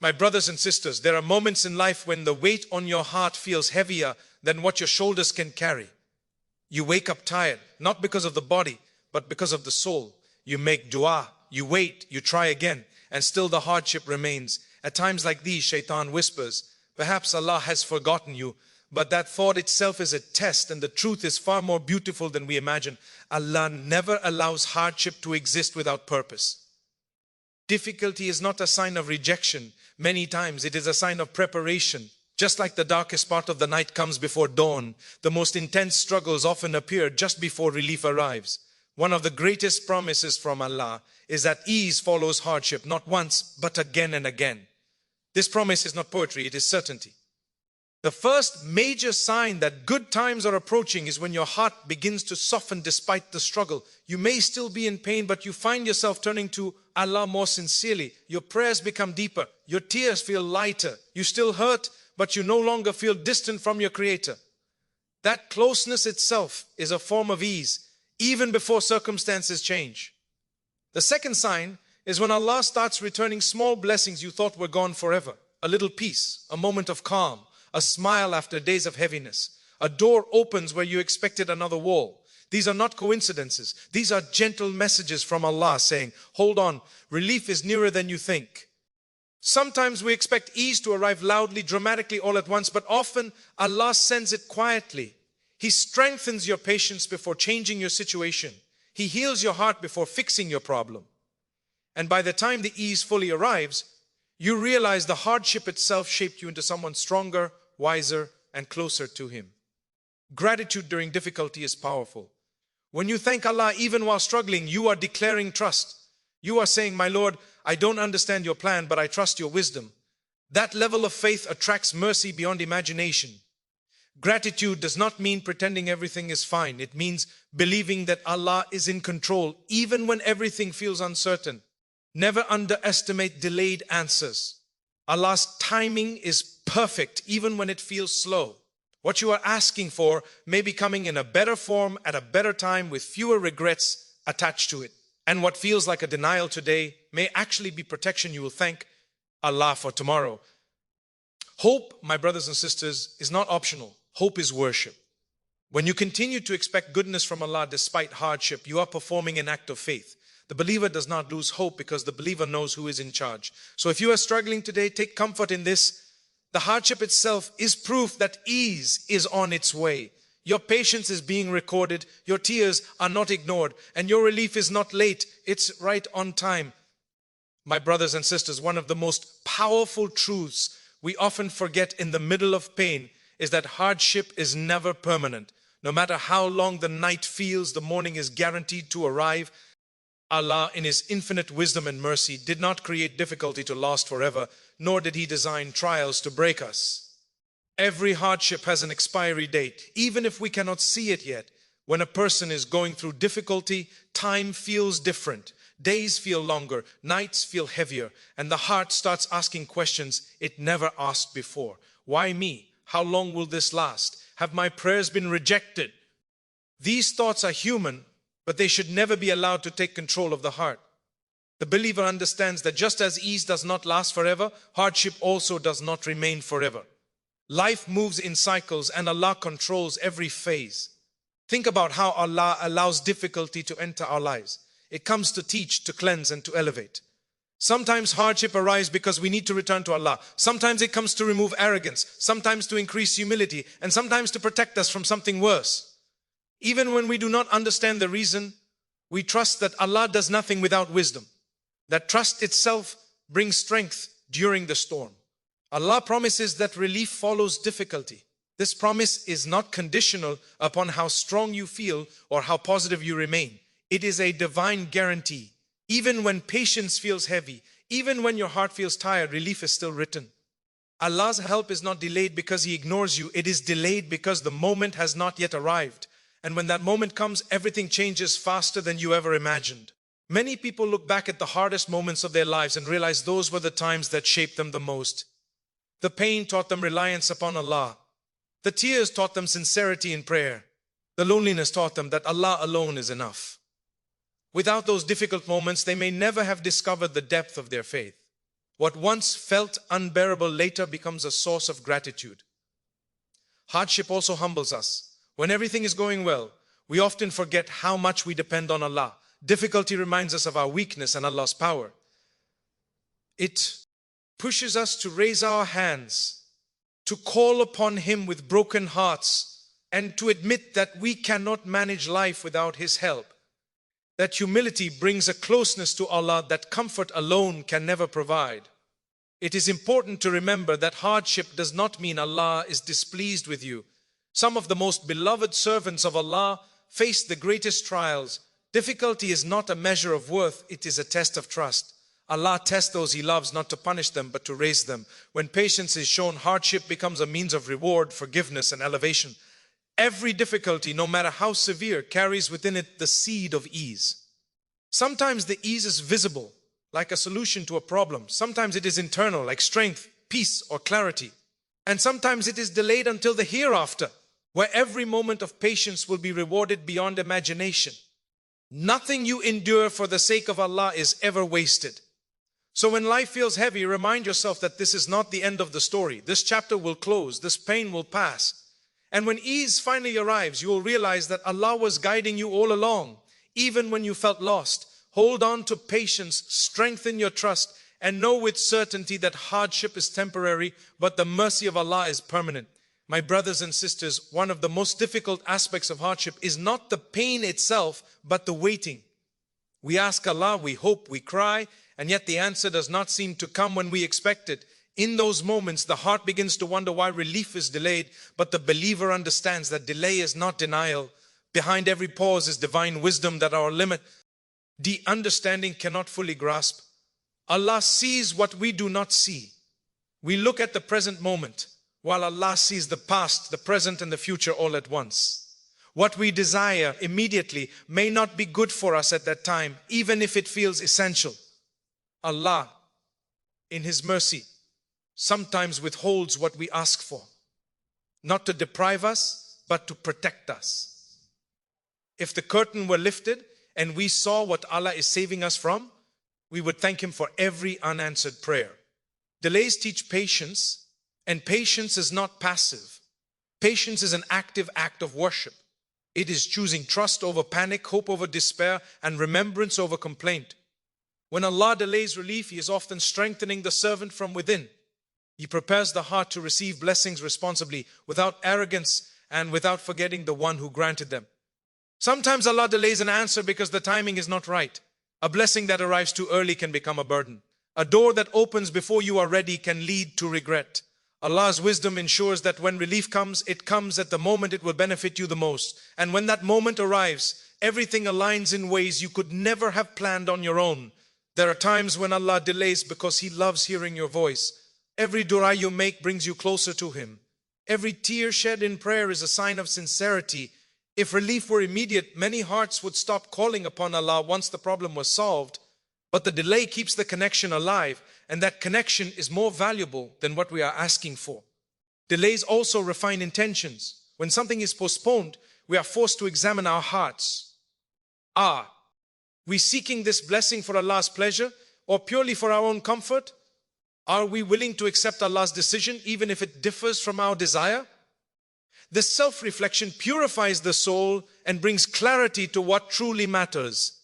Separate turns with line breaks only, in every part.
My brothers and sisters, there are moments in life when the weight on your heart feels heavier than what your shoulders can carry. You wake up tired, not because of the body, but because of the soul. You make dua, you wait, you try again, and still the hardship remains. At times like these, Shaitan whispers, perhaps Allah has forgotten you, but that thought itself is a test, and the truth is far more beautiful than we imagine. Allah never allows hardship to exist without purpose. Difficulty is not a sign of rejection. Many times it is a sign of preparation. Just like the darkest part of the night comes before dawn, the most intense struggles often appear just before relief arrives. One of the greatest promises from Allah is that ease follows hardship, not once, but again and again. This promise is not poetry, it is certainty. The first major sign that good times are approaching is when your heart begins to soften despite the struggle. You may still be in pain, but you find yourself turning to Allah more sincerely. Your prayers become deeper. Your tears feel lighter. You still hurt, but you no longer feel distant from your Creator. That closeness itself is a form of ease, even before circumstances change. The second sign is when Allah starts returning small blessings you thought were gone forever. A little peace, a moment of calm, a smile after days of heaviness. A door opens where you expected another wall. These are not coincidences. These are gentle messages from Allah saying, hold on, relief is nearer than you think. Sometimes we expect ease to arrive loudly, dramatically, all at once, but often Allah sends it quietly. He strengthens your patience before changing your situation. He heals your heart before fixing your problem. And by the time the ease fully arrives, you realize the hardship itself shaped you into someone stronger, wiser, and closer to Him. Gratitude during difficulty is powerful. When you thank Allah even while struggling, you are declaring trust. You are saying, my Lord, I don't understand your plan, but I trust your wisdom. That level of faith attracts mercy beyond imagination. Gratitude does not mean pretending everything is fine. It means believing that Allah is in control, even when everything feels uncertain. Never underestimate delayed answers. Allah's timing is perfect, even when it feels slow. What you are asking for may be coming in a better form at a better time with fewer regrets attached to it. And what feels like a denial today may actually be protection you will thank Allah for tomorrow. Hope, my brothers and sisters, is not optional. Hope is worship. When you continue to expect goodness from Allah despite hardship, you are performing an act of faith. The believer does not lose hope because the believer knows who is in charge. So if you are struggling today, take comfort in this. The hardship itself is proof that ease is on its way. Your patience is being recorded, your tears are not ignored, and your relief is not late, it's right on time. My brothers and sisters, one of the most powerful truths we often forget in the middle of pain is that hardship is never permanent. No matter how long the night feels, the morning is guaranteed to arrive. Allah, in His infinite wisdom and mercy, did not create difficulty to last forever, nor did He design trials to break us. Every hardship has an expiry date, even if we cannot see it yet. When a person is going through difficulty, time feels different. Days feel longer, nights feel heavier, and the heart starts asking questions it never asked before. Why me? How long will this last? Have my prayers been rejected? These thoughts are human, but they should never be allowed to take control of the heart. The believer understands that just as ease does not last forever, hardship also does not remain forever. Life moves in cycles and Allah controls every phase. Think about how Allah allows difficulty to enter our lives. It comes to teach, to cleanse, and to elevate. Sometimes hardship arises because we need to return to Allah. Sometimes it comes to remove arrogance, sometimes to increase humility, and sometimes to protect us from something worse. Even when we do not understand the reason, we trust that Allah does nothing without wisdom. That trust itself brings strength during the storm. Allah promises that relief follows difficulty. This promise is not conditional upon how strong you feel or how positive you remain. It is a divine guarantee. Even when patience feels heavy, even when your heart feels tired, relief is still written. Allah's help is not delayed because He ignores you. It is delayed because the moment has not yet arrived. And when that moment comes, everything changes faster than you ever imagined. Many people look back at the hardest moments of their lives and realize those were the times that shaped them the most. The pain taught them reliance upon Allah. The tears taught them sincerity in prayer. The loneliness taught them that Allah alone is enough. Without those difficult moments, they may never have discovered the depth of their faith. What once felt unbearable later becomes a source of gratitude. Hardship also humbles us. When everything is going well, we often forget how much we depend on Allah. Difficulty reminds us of our weakness and Allah's power. It pushes us to raise our hands, to call upon Him with broken hearts, and to admit that we cannot manage life without His help. That humility brings a closeness to Allah that comfort alone can never provide. It is important to remember that hardship does not mean Allah is displeased with you. Some of the most beloved servants of Allah face the greatest trials. Difficulty is not a measure of worth, it is a test of trust. Allah tests those He loves not to punish them but to raise them. When patience is shown, hardship becomes a means of reward, forgiveness and elevation. Every difficulty, no matter how severe, carries within it the seed of ease. Sometimes the ease is visible, like a solution to a problem. Sometimes it is internal, like strength, peace or clarity. And sometimes it is delayed until the hereafter, where every moment of patience will be rewarded beyond imagination. Nothing you endure for the sake of Allah is ever wasted. So when life feels heavy, remind yourself that this is not the end of the story. This chapter will close, this pain will pass. And when ease finally arrives, you will realize that Allah was guiding you all along, even when you felt lost. Hold on to patience, strengthen your trust, and know with certainty that hardship is temporary, but the mercy of Allah is permanent. My brothers and sisters, one of the most difficult aspects of hardship is not the pain itself, but the waiting. We ask Allah, we hope, we cry, and yet the answer does not seem to come when we expect it. In those moments, the heart begins to wonder why relief is delayed, but the believer understands that delay is not denial. Behind every pause is divine wisdom that our limit, the understanding cannot fully grasp. Allah sees what we do not see. We look at the present moment, while Allah sees the past, the present and the future all at once. What we desire immediately may not be good for us at that time, even if it feels essential. Allah, in His mercy, sometimes withholds what we ask for, not to deprive us, but to protect us. If the curtain were lifted and we saw what Allah is saving us from, we would thank Him for every unanswered prayer. Delays teach patience, and patience is not passive. Patience is an active act of worship. It is choosing trust over panic, hope over despair, and remembrance over complaint. When Allah delays relief, He is often strengthening the servant from within. He prepares the heart to receive blessings responsibly, without arrogance and without forgetting the one who granted them. Sometimes Allah delays an answer because the timing is not right. A blessing that arrives too early can become a burden. A door that opens before you are ready can lead to regret. Allah's wisdom ensures that when relief comes, it comes at the moment it will benefit you the most. And when that moment arrives, everything aligns in ways you could never have planned on your own. There are times when Allah delays because He loves hearing your voice. Every dua you make brings you closer to Him. Every tear shed in prayer is a sign of sincerity. If relief were immediate, many hearts would stop calling upon Allah once the problem was solved. But the delay keeps the connection alive, and that connection is more valuable than what we are asking for. Delays also refine intentions. When something is postponed, we are forced to examine our hearts. Are we seeking this blessing for Allah's pleasure or purely for our own comfort? Are we willing to accept Allah's decision even if it differs from our desire? This self-reflection purifies the soul and brings clarity to what truly matters.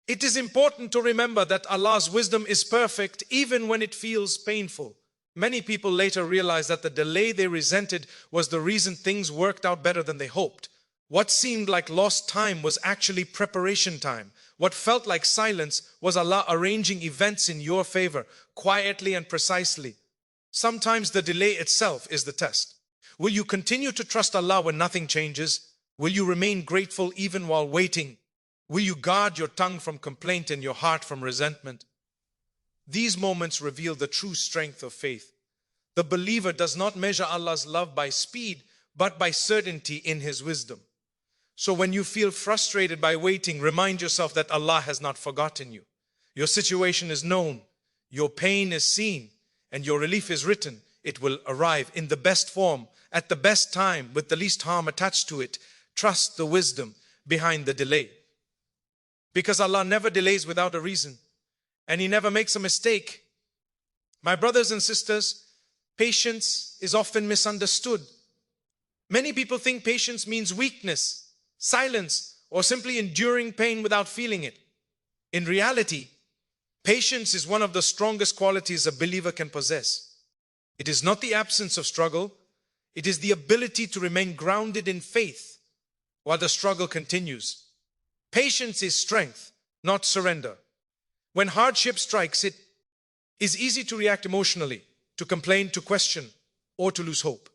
It is important to remember that Allah's wisdom is perfect even when it feels painful. Many people later realize that the delay they resented was the reason things worked out better than they hoped. What seemed like lost time was actually preparation time. What felt like silence was Allah arranging events in your favor, quietly and precisely. Sometimes the delay itself is the test. Will you continue to trust Allah when nothing changes? Will you remain grateful even while waiting? Will you guard your tongue from complaint and your heart from resentment? These moments reveal the true strength of faith. The believer does not measure Allah's love by speed, but by certainty in His wisdom. So when you feel frustrated by waiting, remind yourself that Allah has not forgotten you. Your situation is known, your pain is seen, and your relief is written. It will arrive in the best form, at the best time, with the least harm attached to it. Trust the wisdom behind the delay. Because Allah never delays without a reason, and He never makes a mistake. My brothers and sisters, patience is often misunderstood. Many people think patience means weakness, silence, or simply enduring pain without feeling it. In reality, patience is one of the strongest qualities a believer can possess. It is not the absence of struggle, it is the ability to remain grounded in faith while the struggle continues. Patience is strength, not surrender. When hardship strikes, it is easy to react emotionally, to complain, to question, or to lose hope.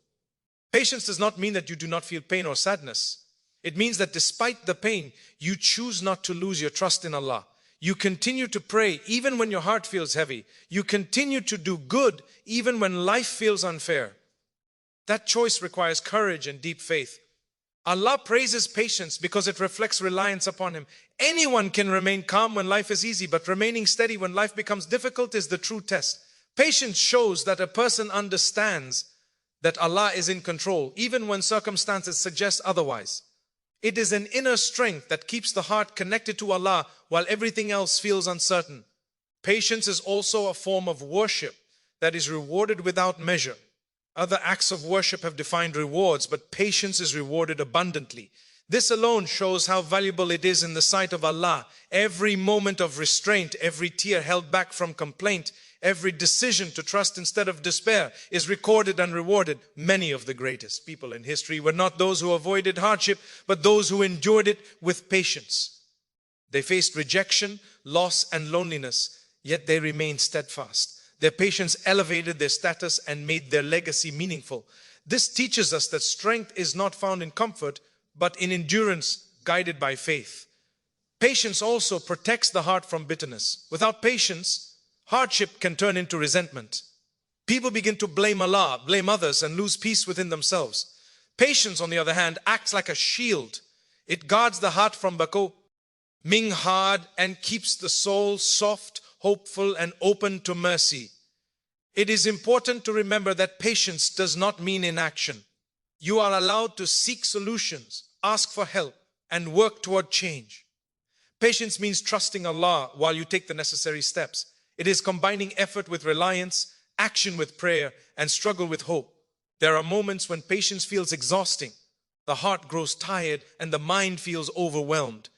Patience does not mean that you do not feel pain or sadness. It means that despite the pain, you choose not to lose your trust in Allah. You continue to pray even when your heart feels heavy. You continue to do good even when life feels unfair. That choice requires courage and deep faith. Allah praises patience because it reflects reliance upon Him. Anyone can remain calm when life is easy, but remaining steady when life becomes difficult is the true test. Patience shows that a person understands that Allah is in control, even when circumstances suggest otherwise. It is an inner strength that keeps the heart connected to Allah while everything else feels uncertain. Patience is also a form of worship that is rewarded without measure. Other acts of worship have defined rewards, but patience is rewarded abundantly. This alone shows how valuable it is in the sight of Allah. Every moment of restraint, every tear held back from complaint, every decision to trust instead of despair is recorded and rewarded. Many of the greatest people in history were not those who avoided hardship, but those who endured it with patience. They faced rejection, loss, and loneliness, yet they remained steadfast. Their patience elevated their status and made their legacy meaningful. This teaches us that strength is not found in comfort, but in endurance guided by faith. Patience also protects the heart from bitterness. Without patience, hardship can turn into resentment. People begin to blame Allah, blame others, and lose peace within themselves. Patience, on the other hand, acts like a shield. It guards the heart from becoming hard and keeps the soul soft, hopeful, and open to mercy. It is important to remember that patience does not mean inaction. You are allowed to seek solutions, ask for help, and work toward change. Patience means trusting Allah while you take the necessary steps. It is combining effort with reliance, action with prayer, and struggle with hope. There are moments when patience feels exhausting, the heart grows tired, and the mind feels overwhelmed.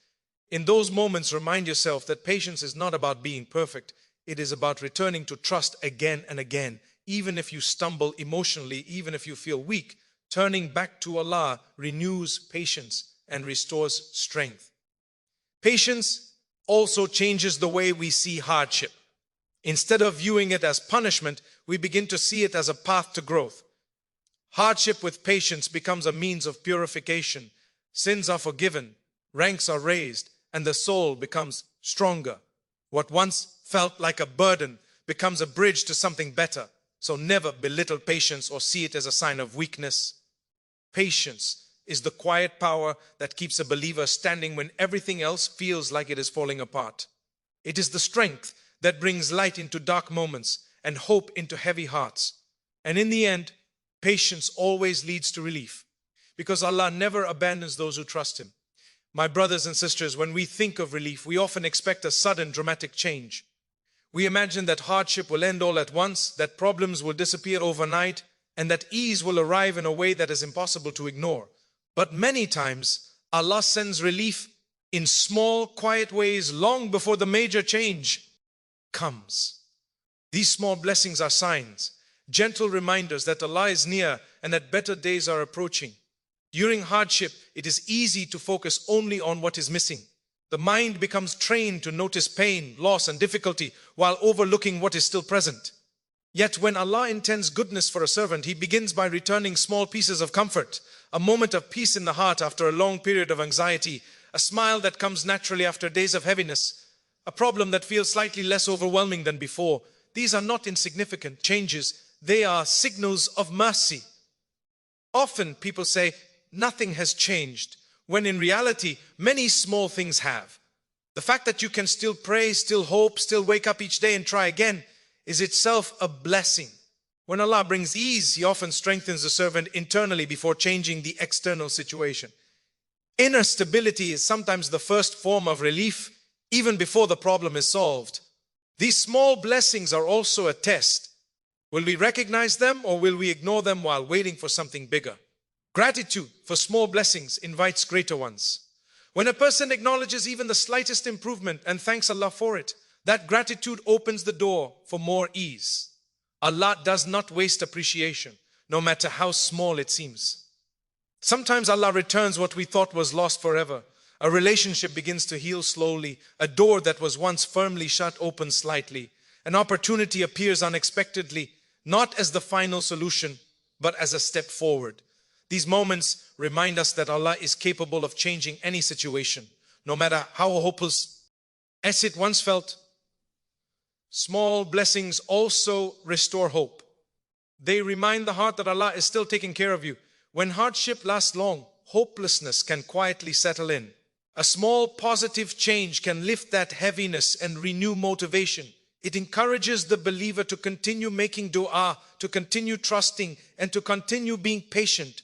In those moments, remind yourself that patience is not about being perfect. It is about returning to trust again and again. Even if you stumble emotionally, even if you feel weak, turning back to Allah renews patience and restores strength. Patience also changes the way we see hardship. Instead of viewing it as punishment, we begin to see it as a path to growth. Hardship with patience becomes a means of purification. Sins are forgiven, ranks are raised, and the soul becomes stronger. What once felt like a burden becomes a bridge to something better. So never belittle patience or see it as a sign of weakness. Patience is the quiet power that keeps a believer standing when everything else feels like it is falling apart. It is the strength that brings light into dark moments and hope into heavy hearts. And in the end, patience always leads to relief, because Allah never abandons those who trust Him. My brothers and sisters, when we think of relief, we often expect a sudden dramatic change. We imagine that hardship will end all at once, that problems will disappear overnight, and that ease will arrive in a way that is impossible to ignore. But many times, Allah sends relief in small, quiet ways long before the major change comes. These small blessings are signs, gentle reminders that Allah is near and that better days are approaching. During hardship, it is easy to focus only on what is missing. The mind becomes trained to notice pain, loss, and difficulty while overlooking what is still present. Yet when Allah intends goodness for a servant, He begins by returning small pieces of comfort, a moment of peace in the heart after a long period of anxiety, a smile that comes naturally after days of heaviness, a problem that feels slightly less overwhelming than before. These are not insignificant changes. They are signals of mercy. Often people say, nothing has changed, when in reality, many small things have. The fact that you can still pray, still hope, still wake up each day and try again is itself a blessing. When Allah brings ease, He often strengthens the servant internally before changing the external situation. Inner stability is sometimes the first form of relief, even before the problem is solved. These small blessings are also a test. Will we recognize them or will we ignore them while waiting for something bigger? Gratitude for small blessings invites greater ones. When a person acknowledges even the slightest improvement and thanks Allah for it, that gratitude opens the door for more ease. Allah does not waste appreciation, no matter how small it seems. Sometimes Allah returns what we thought was lost forever. A relationship begins to heal slowly. A door that was once firmly shut opens slightly. An opportunity appears unexpectedly, not as the final solution, but as a step forward. These moments remind us that Allah is capable of changing any situation, no matter how hopeless as it once felt. Small blessings also restore hope. They remind the heart that Allah is still taking care of you. When hardship lasts long, hopelessness can quietly settle in. A small positive change can lift that heaviness and renew motivation. It encourages the believer to continue making dua, to continue trusting, and to continue being patient.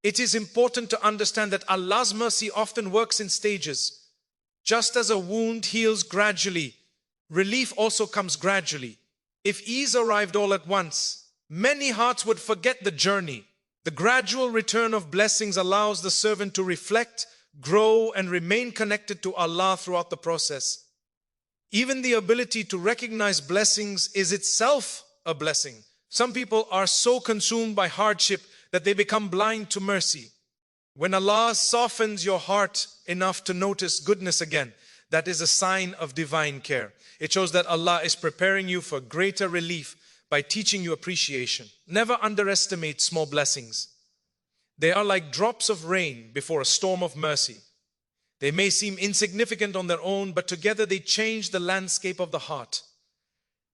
It is important to understand that Allah's mercy often works in stages. Just as a wound heals gradually, relief also comes gradually. If ease arrived all at once, many hearts would forget the journey. The gradual return of blessings allows the servant to reflect, grow, and remain connected to Allah throughout the process. Even the ability to recognize blessings is itself a blessing. Some people are so consumed by hardship that they become blind to mercy. When Allah softens your heart enough to notice goodness again, that is a sign of divine care. It shows that Allah is preparing you for greater relief by teaching you appreciation. Never underestimate small blessings. They are like drops of rain before a storm of mercy. They may seem insignificant on their own, but together they change the landscape of the heart.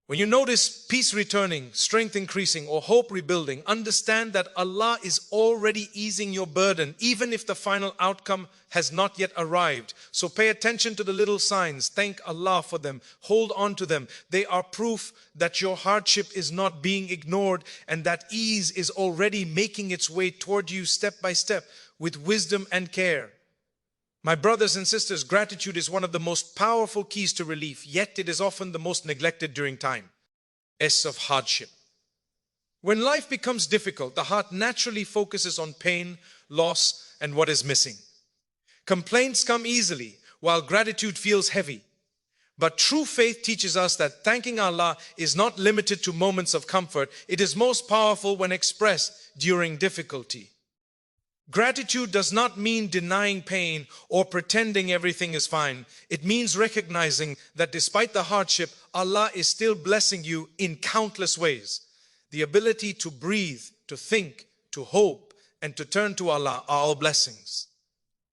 When you notice peace returning, strength increasing, or hope rebuilding, understand that Allah is already easing your burden, even if the final outcome has not yet arrived. So pay attention to the little signs. Thank Allah for them. Hold on to them. They are proof that your hardship is not being ignored and that ease is already making its way toward you step by step with wisdom and care. My brothers and sisters, gratitude is one of the most powerful keys to relief, yet it is often the most neglected during times of hardship. When life becomes difficult, the heart naturally focuses on pain, loss, and what is missing. Complaints come easily, while gratitude feels heavy. But true faith teaches us that thanking Allah is not limited to moments of comfort. It is most powerful when expressed during difficulty. Gratitude does not mean denying pain or pretending everything is fine. It means recognizing that despite the hardship, Allah is still blessing you in countless ways. The ability to breathe, to think, to hope, and to turn to Allah are all blessings.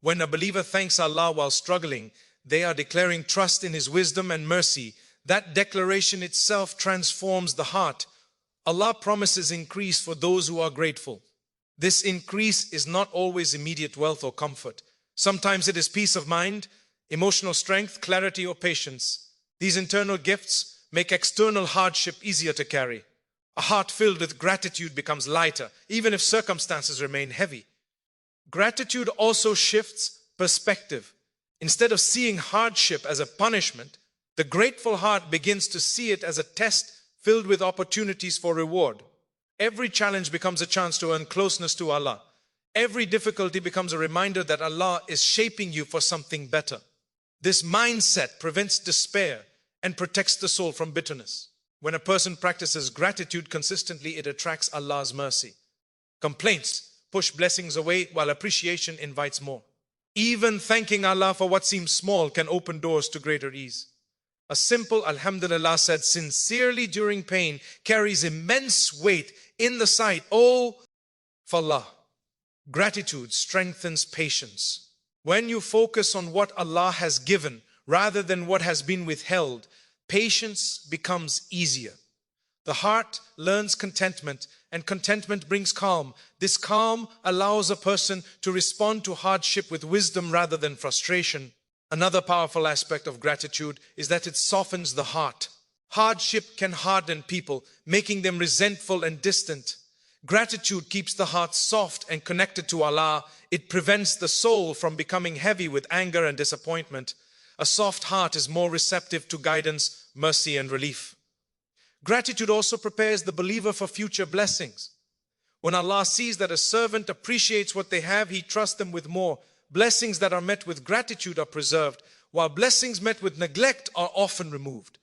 When a believer thanks Allah while struggling, they are declaring trust in His wisdom and mercy. That declaration itself transforms the heart. Allah promises increase for those who are grateful. This increase is not always immediate wealth or comfort. Sometimes it is peace of mind, emotional strength, clarity, or patience. These internal gifts make external hardship easier to carry. A heart filled with gratitude becomes lighter, even if circumstances remain heavy. Gratitude also shifts perspective. Instead of seeing hardship as a punishment, the grateful heart begins to see it as a test filled with opportunities for reward. Every challenge becomes a chance to earn closeness to Allah. Every difficulty becomes a reminder that Allah is shaping you for something better. This mindset prevents despair and protects the soul from bitterness. When a person practices gratitude consistently, it attracts Allah's mercy. Complaints push blessings away, while appreciation invites more. Even thanking Allah for what seems small can open doors to greater ease. A simple Alhamdulillah said sincerely during pain carries immense weight in the sight of Allah. Gratitude strengthens patience. When you focus on what Allah has given rather than what has been withheld, patience becomes easier. The heart learns contentment, and contentment brings calm. This calm allows a person to respond to hardship with wisdom rather than frustration. Another powerful aspect of gratitude is that it softens the heart. Hardship can harden people, making them resentful and distant. Gratitude keeps the heart soft and connected to Allah. It prevents the soul from becoming heavy with anger and disappointment. A soft heart is more receptive to guidance, mercy, and relief. Gratitude also prepares the believer for future blessings. When Allah sees that a servant appreciates what they have, He trusts them with more. Blessings that are met with gratitude are preserved, while blessings met with neglect are often removed.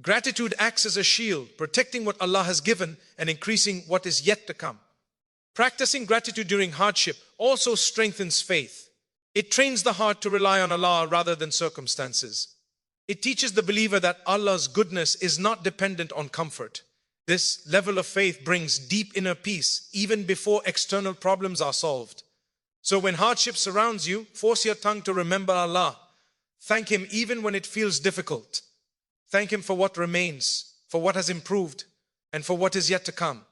Gratitude acts as a shield, protecting what Allah has given and increasing what is yet to come. Practicing gratitude during hardship also strengthens faith. It trains the heart to rely on Allah rather than circumstances. It teaches the believer that Allah's goodness is not dependent on comfort. This level of faith brings deep inner peace even before external problems are solved. So when hardship surrounds you, force your tongue to remember Allah. Thank Him even when it feels difficult. Thank Him for what remains, for what has improved, and for what is yet to come.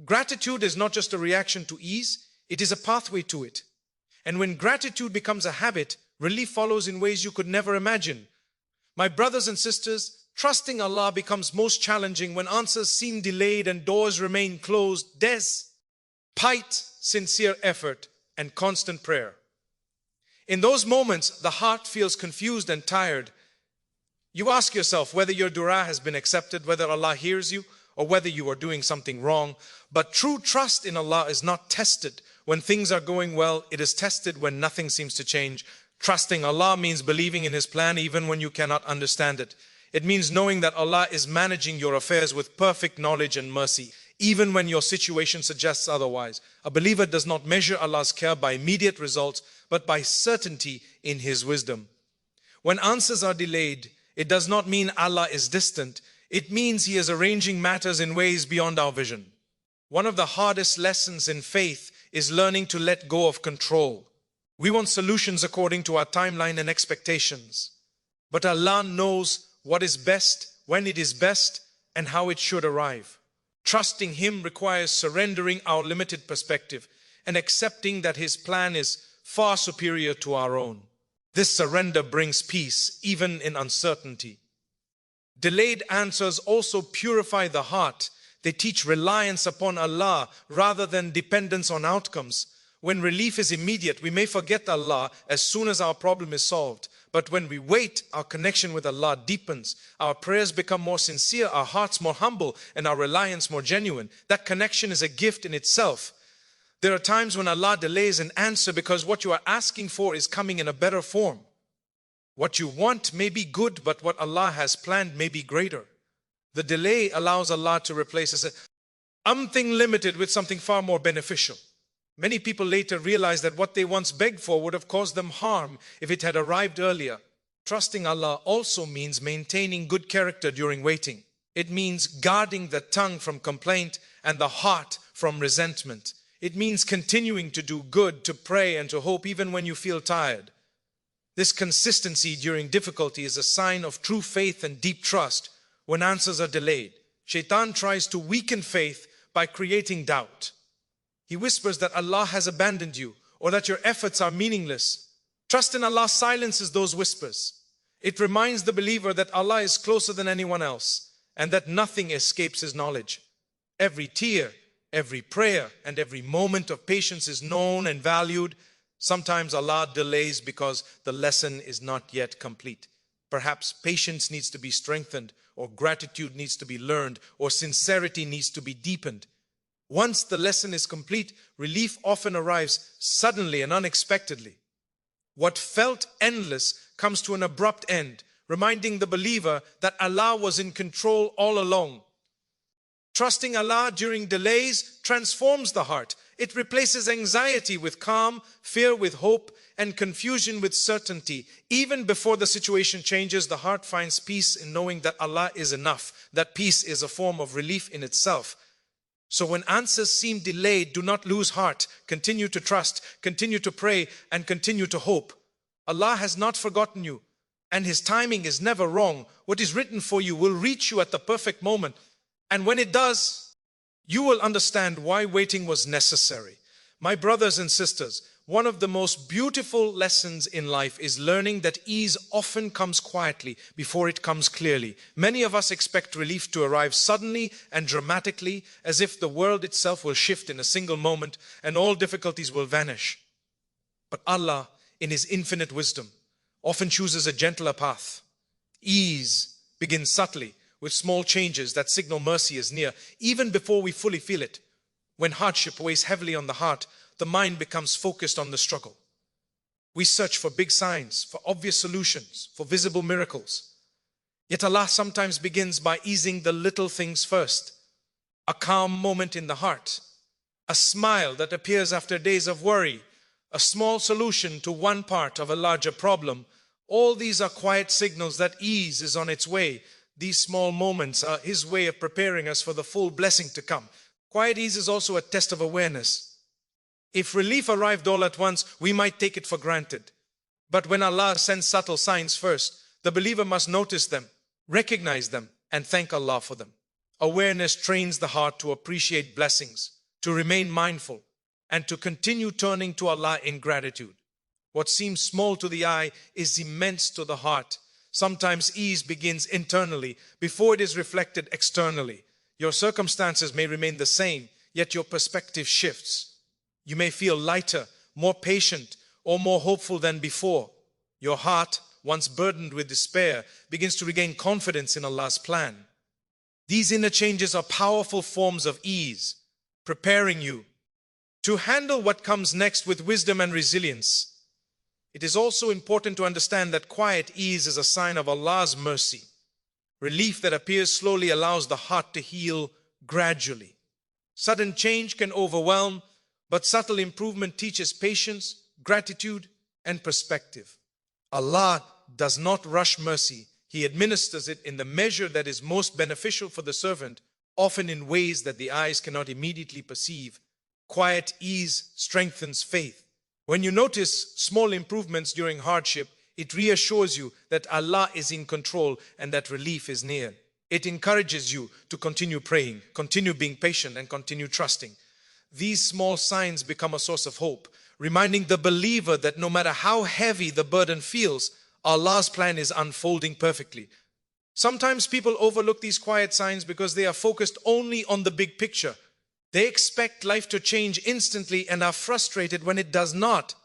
Gratitude is not just a reaction to ease, it is a pathway to it. And when gratitude becomes a habit, relief follows in ways you could never imagine. My brothers and sisters, trusting Allah becomes most challenging when answers seem delayed and doors remain closed, despite sincere effort and constant prayer. In those moments, the heart feels confused and tired. You ask yourself whether your dua has been accepted, whether Allah hears you, or whether you are doing something wrong. But true trust in Allah is not tested when things are going well. It is tested when nothing seems to change. Trusting Allah means believing in His plan even when you cannot understand it. It means knowing that Allah is managing your affairs with perfect knowledge and mercy, even when your situation suggests otherwise. A believer does not measure Allah's care by immediate results, but by certainty in His wisdom. When answers are delayed, it does not mean Allah is distant. It means He is arranging matters in ways beyond our vision. One of the hardest lessons in faith is learning to let go of control. We want solutions according to our timeline and expectations. But Allah knows what is best, when it is best, and how it should arrive. Trusting Him requires surrendering our limited perspective and accepting that His plan is far superior to our own. This surrender brings peace even in uncertainty. Delayed answers also purify the heart. They teach reliance upon Allah rather than dependence on outcomes. When relief is immediate, we may forget Allah as soon as our problem is solved. But when we wait, our connection with Allah deepens. Our prayers become more sincere, our hearts more humble, and our reliance more genuine. That connection is a gift in itself. There are times when Allah delays an answer because what you are asking for is coming in a better form. What you want may be good, but what Allah has planned may be greater. The delay allows Allah to replace something limited with something far more beneficial. Many people later realize that what they once begged for would have caused them harm if it had arrived earlier. Trusting Allah also means maintaining good character during waiting. It means guarding the tongue from complaint and the heart from resentment. It means continuing to do good, to pray and to hope even when you feel tired. This consistency during difficulty is a sign of true faith and deep trust. When answers are delayed, Shaitan tries to weaken faith by creating doubt. He whispers that Allah has abandoned you or that your efforts are meaningless. Trust in Allah silences those whispers. It reminds the believer that Allah is closer than anyone else and that nothing escapes His knowledge. Every tear, every prayer, and every moment of patience is known and valued. Sometimes Allah delays because the lesson is not yet complete. Perhaps patience needs to be strengthened, or gratitude needs to be learned, or sincerity needs to be deepened. Once the lesson is complete, relief often arrives suddenly and unexpectedly. What felt endless comes to an abrupt end, reminding the believer that Allah was in control all along. Trusting Allah during delays transforms the heart. It replaces anxiety with calm, fear with hope, and confusion with certainty. Even before the situation changes, the heart finds peace in knowing that Allah is enough. That peace is a form of relief in itself. So when answers seem delayed, do not lose heart. Continue to trust, continue to pray, and continue to hope. Allah has not forgotten you, and His timing is never wrong. What is written for you will reach you at the perfect moment. And when it does, you will understand why waiting was necessary. My brothers and sisters, one of the most beautiful lessons in life is learning that ease often comes quietly before it comes clearly. Many of us expect relief to arrive suddenly and dramatically, as if the world itself will shift in a single moment and all difficulties will vanish. But Allah, in His infinite wisdom, often chooses a gentler path. Ease begins subtly, with small changes that signal mercy is near, even before we fully feel it. When hardship weighs heavily on the heart, the mind becomes focused on the struggle. We search for big signs, for obvious solutions, for visible miracles. Yet Allah sometimes begins by easing the little things first. A calm moment in the heart, a smile that appears after days of worry, a small solution to one part of a larger problem. All these are quiet signals that ease is on its way. These small moments are His way of preparing us for the full blessing to come. Quiet ease is also a test of awareness. If relief arrived all at once, we might take it for granted. But when Allah sends subtle signs first, the believer must notice them, recognize them, and thank Allah for them. Awareness trains the heart to appreciate blessings, to remain mindful, and to continue turning to Allah in gratitude. What seems small to the eye is immense to the heart. Sometimes ease begins internally before it is reflected externally. Your circumstances may remain the same, yet your perspective shifts. You may feel lighter, more patient, or more hopeful than before. Your heart, once burdened with despair, begins to regain confidence in Allah's plan. These inner changes are powerful forms of ease, preparing you to handle what comes next with wisdom and resilience. It is also important to understand that quiet ease is a sign of Allah's mercy. Relief that appears slowly allows the heart to heal gradually. Sudden change can overwhelm, but subtle improvement teaches patience, gratitude, and perspective. Allah does not rush mercy. He administers it in the measure that is most beneficial for the servant, often in ways that the eyes cannot immediately perceive. Quiet ease strengthens faith. When you notice small improvements during hardship, it reassures you that Allah is in control and that relief is near. It encourages you to continue praying, continue being patient, and continue trusting. These small signs become a source of hope, reminding the believer that no matter how heavy the burden feels, Allah's plan is unfolding perfectly. Sometimes people overlook these quiet signs because they are focused only on the big picture. They expect life to change instantly and are frustrated when it does not.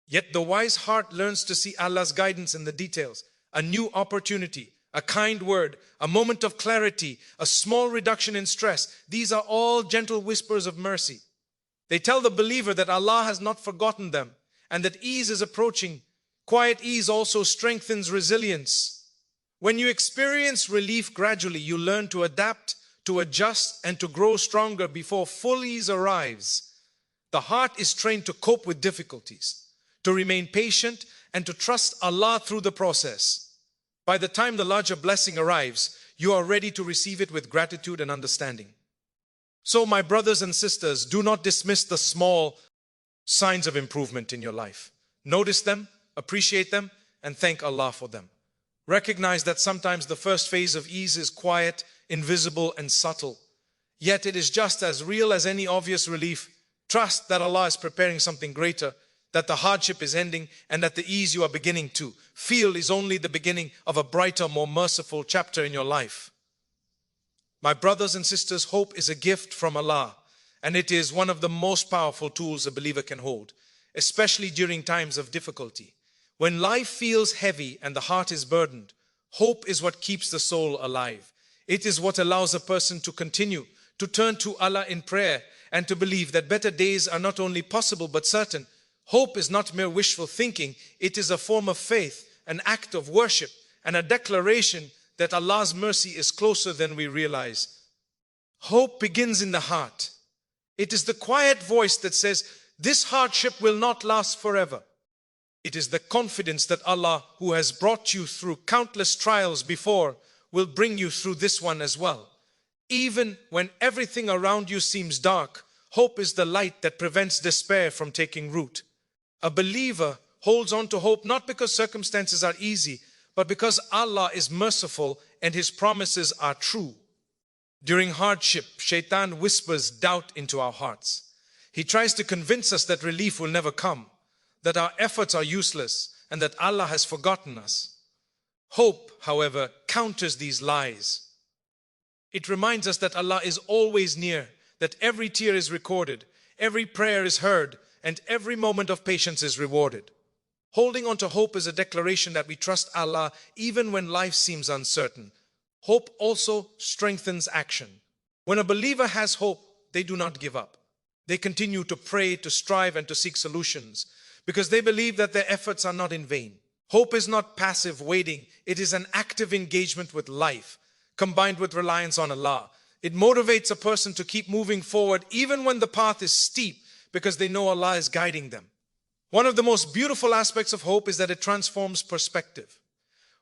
Yet the wise heart learns to see Allah's guidance in the details. A new opportunity, a kind word, a moment of clarity, a small reduction in stress. These are all gentle whispers of mercy. They tell the believer that Allah has not forgotten them and that ease is approaching. Quiet ease also strengthens resilience. When you experience relief gradually, you learn to adapt, to adjust, and to grow stronger before full ease arrives. The heart is trained to cope with difficulties, to remain patient, and to trust Allah through the process. By the time the larger blessing arrives, you are ready to receive it with gratitude and understanding. So, my brothers and sisters, do not dismiss the small signs of improvement in your life. Notice them, appreciate them, and thank Allah for them. Recognize that sometimes the first phase of ease is quiet, invisible, and subtle. Yet it is just as real as any obvious relief. Trust that Allah is preparing something greater, that the hardship is ending, and that the ease you are beginning to feel is only the beginning of a brighter, more merciful chapter in your life. My brothers and sisters, hope is a gift from Allah, and it is one of the most powerful tools a believer can hold, especially during times of difficulty. When life feels heavy and the heart is burdened, hope is what keeps the soul alive. It is what allows a person to continue, to turn to Allah in prayer, and to believe that better days are not only possible but certain. Hope is not mere wishful thinking. It is a form of faith, an act of worship, and a declaration that Allah's mercy is closer than we realize. Hope begins in the heart. It is the quiet voice that says, this hardship will not last forever. It is the confidence that Allah, who has brought you through countless trials before, will bring you through this one as well. Even when everything around you seems dark, hope is the light that prevents despair from taking root. A believer holds on to hope not because circumstances are easy, but because Allah is merciful and His promises are true. During hardship, Shaitan whispers doubt into our hearts. He tries to convince us that relief will never come, that our efforts are useless, and that Allah has forgotten us. Hope, however, counters these lies. It reminds us that Allah is always near, that every tear is recorded, every prayer is heard, and every moment of patience is rewarded. Holding on to hope is a declaration that we trust Allah even when life seems uncertain. Hope also strengthens action. When a believer has hope, they do not give up. They continue to pray, to strive, and to seek solutions because they believe that their efforts are not in vain. Hope is not passive waiting. It is an active engagement with life, combined with reliance on Allah. It motivates a person to keep moving forward even when the path is steep because they know Allah is guiding them. One of the most beautiful aspects of hope is that it transforms perspective.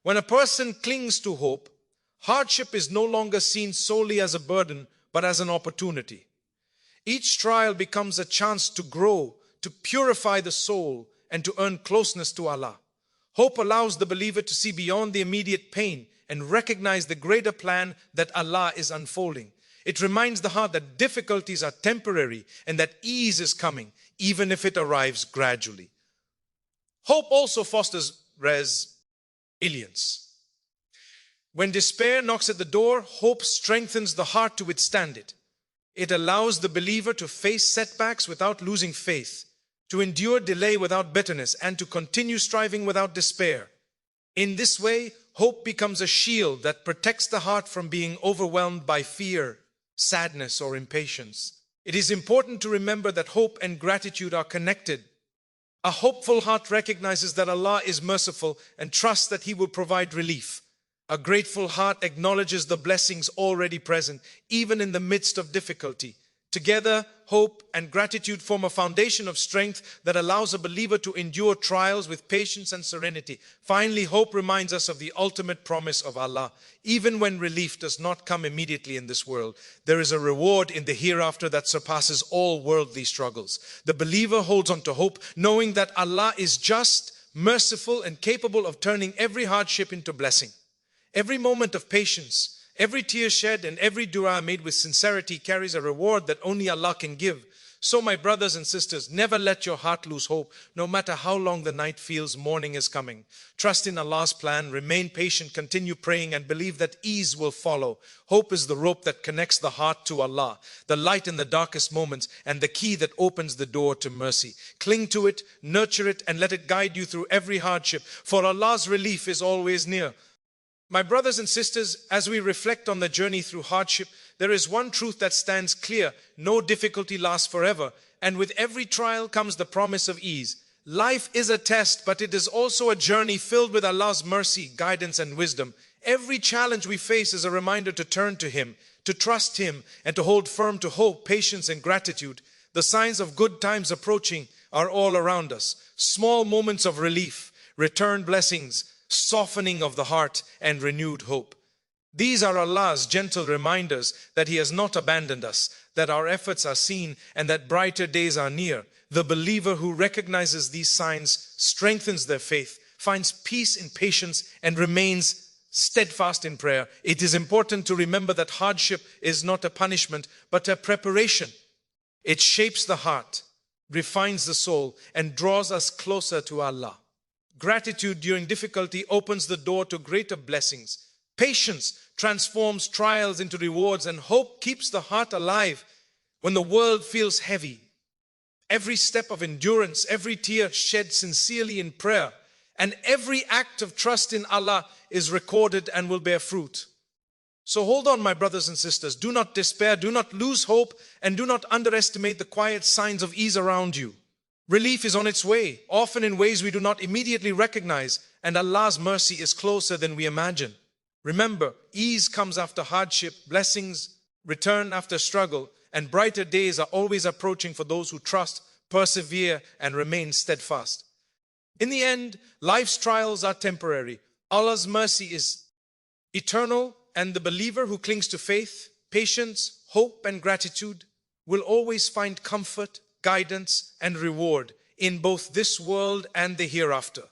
When a person clings to hope, hardship is no longer seen solely as a burden, but as an opportunity. Each trial becomes a chance to grow, to purify the soul, and to earn closeness to Allah. Hope allows the believer to see beyond the immediate pain and recognize the greater plan that Allah is unfolding. It reminds the heart that difficulties are temporary and that ease is coming, even if it arrives gradually. Hope also fosters resilience. When despair knocks at the door, hope strengthens the heart to withstand it. It allows the believer to face setbacks without losing faith, to endure delay without bitterness, and to continue striving without despair. In this way, hope becomes a shield that protects the heart from being overwhelmed by fear, sadness, or impatience. It is important to remember that hope and gratitude are connected. A hopeful heart recognizes that Allah is merciful and trusts that He will provide relief. A grateful heart acknowledges the blessings already present, even in the midst of difficulty. Together, hope and gratitude form a foundation of strength that allows a believer to endure trials with patience and serenity. Finally, hope reminds us of the ultimate promise of Allah. Even when relief does not come immediately in this world, there is a reward in the hereafter that surpasses all worldly struggles. The believer holds on to hope, knowing that Allah is just, merciful, and capable of turning every hardship into blessing. Every moment of patience, every tear shed, and every dua made with sincerity carries a reward that only Allah can give. So, my brothers and sisters, never let your heart lose hope, no matter how long the night feels morning is coming. Trust in Allah's plan, remain patient, continue praying, and believe that ease will follow. Hope is the rope that connects the heart to Allah, the light in the darkest moments, and the key that opens the door to mercy. Cling to it, nurture it, and let it guide you through every hardship, for Allah's relief is always near. My brothers and sisters, as we reflect on the journey through hardship, there is one truth that stands clear: no difficulty lasts forever, and with every trial comes the promise of ease. Life is a test, but it is also a journey filled with Allah's mercy, guidance, and wisdom. Every challenge we face is a reminder to turn to Him, to trust Him, and to hold firm to hope, patience, and gratitude. The signs of good times approaching are all around us. Small moments of relief, returned blessings, softening of the heart, and renewed hope. These are Allah's gentle reminders that He has not abandoned us, that our efforts are seen, and that brighter days are near. The believer who recognizes these signs strengthens their faith, finds peace in patience, and remains steadfast in prayer. It is important to remember that hardship is not a punishment, but a preparation. It shapes the heart, refines the soul, and draws us closer to Allah. Gratitude during difficulty opens the door to greater blessings. Patience transforms trials into rewards, and hope keeps the heart alive when the world feels heavy. Every step of endurance, every tear shed sincerely in prayer, and every act of trust in Allah is recorded and will bear fruit. So hold on, my brothers and sisters. Do not despair, do not lose hope, and do not underestimate the quiet signs of ease around you. Relief is on its way, often in ways we do not immediately recognize, and Allah's mercy is closer than we imagine. Remember, ease comes after hardship, blessings return after struggle, and brighter days are always approaching for those who trust, persevere, and remain steadfast. In the end, life's trials are temporary. Allah's mercy is eternal, and the believer who clings to faith, patience, hope, and gratitude will always find comfort, guidance, and reward in both this world and the hereafter.